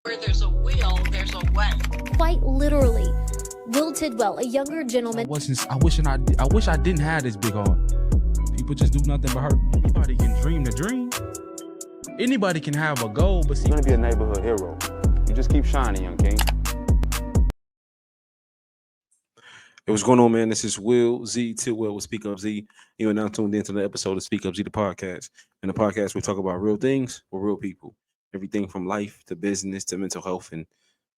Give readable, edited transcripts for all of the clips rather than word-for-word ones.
Where there's a will, there's a way. Quite literally. Will Tidwell, a younger gentleman. I wish I didn't have this big heart. People just do nothing but hurt me. Anybody can dream the dream. Anybody can have a goal, but see, You're gonna be a neighborhood hero. You just keep shining, young king. Hey, what's going on, man? This is Will Z Tidwell with SpeakUPZee. You are now tuned into the episode of SpeakUPZee, the podcast. In the podcast, we talk about real things with real people. Everything from life to business to mental health and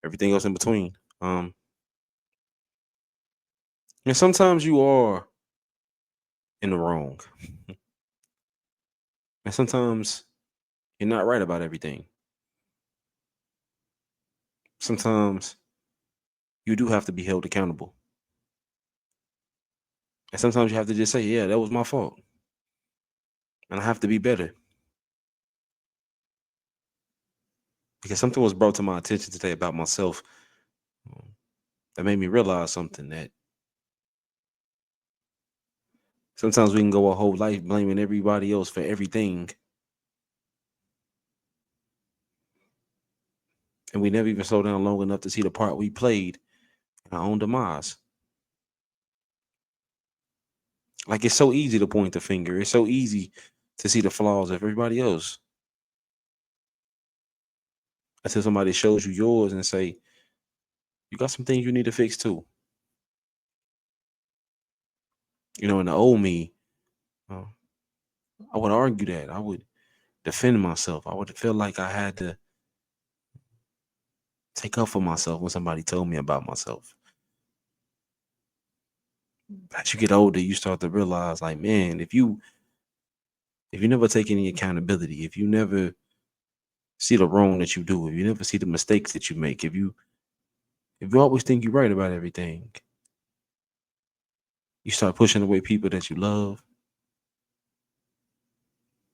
everything else in between. And sometimes you are in the wrong. And sometimes you're not right about everything. Sometimes you do have to be held accountable. And sometimes you have to just say, yeah, that was my fault. And I have to be better. Because something was brought to my attention today about myself that made me realize something, that sometimes we can go our whole life blaming everybody else for everything. And we never even slow down long enough to see the part we played in our own demise. Like, it's so easy to point the finger. It's so easy to see the flaws of everybody else. Until somebody shows you yours and say, you got some things you need to fix too. You know, in the old me, I would argue that. I would defend myself. I would feel like I had to take up for myself when somebody told me about myself. As you get older, you start to realize, like, man, if you never take any accountability, if you never see the wrong that you do, if you never see the mistakes that you make, if you always think you're right about everything, you start pushing away people that you love.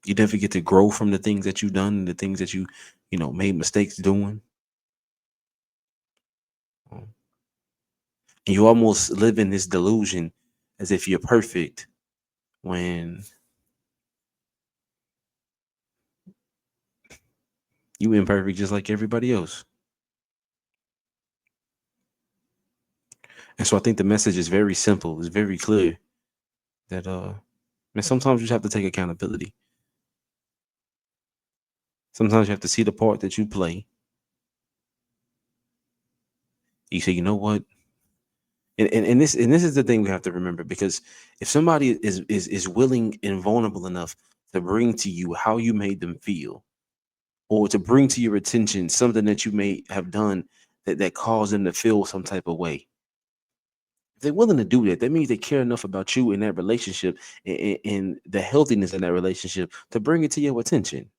You never get to grow from the things that you've done and the things that you made mistakes doing. And you almost live in this delusion as if you're perfect when you imperfect just like everybody else. And so I think the message is very simple. It's very clear that man, sometimes you just have to take accountability. Sometimes you have to see the part that you play. You say, you know what? And this is the thing we have to remember, because if somebody is willing and vulnerable enough to bring to you how you made them feel, or to bring to your attention something that you may have done that caused them to feel some type of way, if they're willing to do that, that means they care enough about you in that relationship and the healthiness in that relationship to bring it to your attention.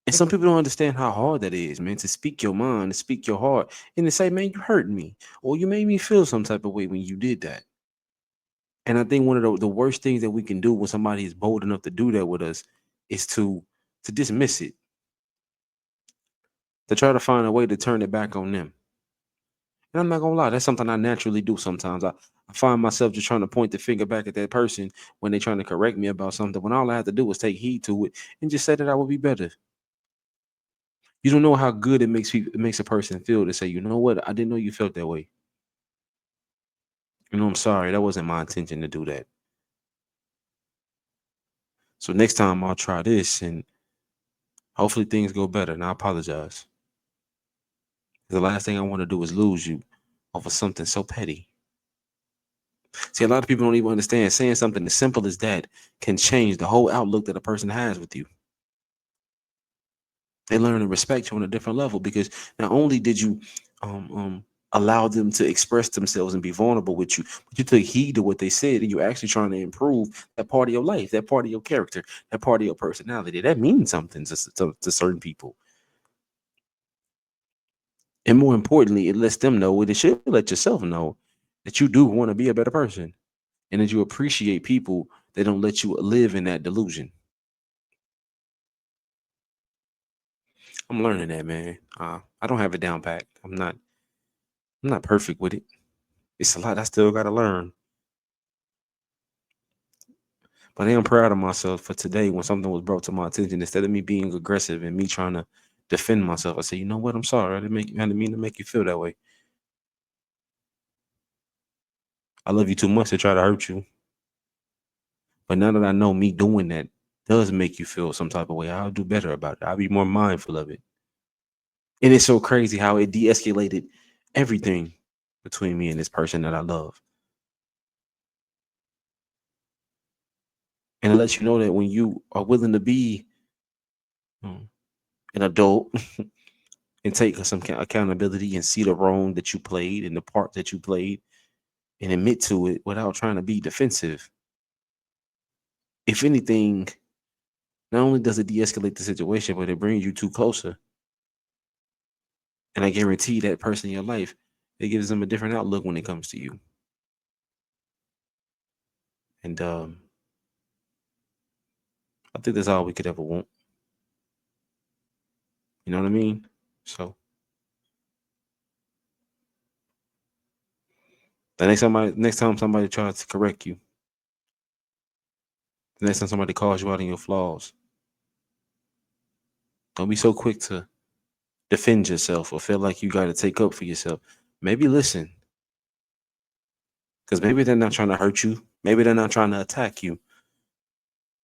And some people don't understand how hard that is, man, to speak your mind, to speak your heart, and to say, man, you hurt me, or you made me feel some type of way when you did that. And I think one of the worst things that we can do when somebody is bold enough to do that with us is to dismiss it, to try to find a way to turn it back on them. And I'm not gonna lie, that's something I naturally do sometimes. I find myself just trying to point the finger back at that person when they're trying to correct me about something, when all I have to do is take heed to it and just say that I will be better. You don't know how good it makes a person feel to say, you know what, I didn't know you felt that way. I'm sorry, that wasn't my intention to do that. So next time I'll try this and hopefully things go better. And I apologize. The last thing I want to do is lose you over something so petty. See, a lot of people don't even understand saying something as simple as that can change the whole outlook that a person has with you. They learn to respect you on a different level, because not only did you allow them to express themselves and be vulnerable with you, but you took heed to what they said, and you're actually trying to improve that part of your life, that part of your character, that part of your personality. That means something to certain people. And more importantly, it lets them know, it should let yourself know, that you do want to be a better person and that you appreciate people that don't let you live in that delusion. I'm learning that, man. I don't have it down pat. I'm not perfect with it. It's a lot I still got to learn. But I am proud of myself for today when something was brought to my attention. Instead of me being aggressive and me trying to defend myself. I say, you know what? I'm sorry. I didn't mean to make you feel that way. I love you too much to try to hurt you. But now that I know me doing that does make you feel some type of way, I'll do better about it. I'll be more mindful of it. And it's so crazy how it de-escalated everything between me and this person that I love. And it lets you know that when you are willing to be an adult and take some accountability and see the wrong that you played and the part that you played and admit to it without trying to be defensive. If anything, not only does it de-escalate the situation, but it brings you two closer. And I guarantee that person in your life, it gives them a different outlook when it comes to you. And I think that's all we could ever want. You know what I mean? So the next time somebody tries to correct you, the next time somebody calls you out on your flaws, don't be so quick to defend yourself or feel like you got to take up for yourself. Maybe listen. Because maybe they're not trying to hurt you. Maybe they're not trying to attack you.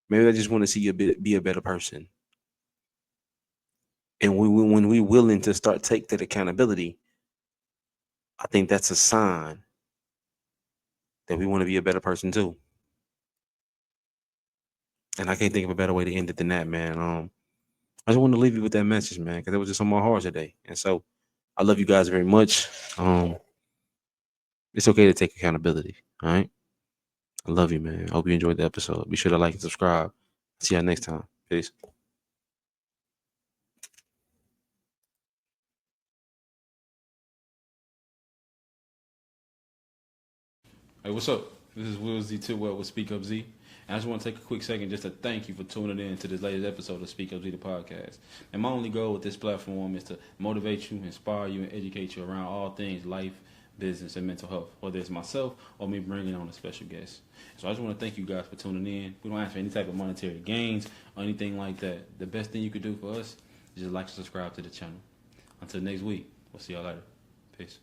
Maybe they just want to see you be a better person. And when we're willing to start take that accountability, I think that's a sign that we want to be a better person too. And I can't think of a better way to end it than that, man. I just want to leave you with that message, man, because it was just on my heart today. And so I love you guys very much. It's okay to take accountability. All right. I love you, man. I hope you enjoyed the episode. Be sure to like and subscribe. See y'all next time. Peace. Hey, what's up? This is Will Z Tidwell with SpeakUPZee. And I just want to take a quick second just to thank you for tuning in to this latest episode of SpeakUPZee the podcast. And my only goal with this platform is to motivate you, inspire you, and educate you around all things life, business, and mental health, whether it's myself or me bringing on a special guest. So I just want to thank you guys for tuning in. We don't ask for any type of monetary gains or anything like that. The best thing you could do for us is just like and subscribe to the channel. Until next week, we'll see y'all later. Peace.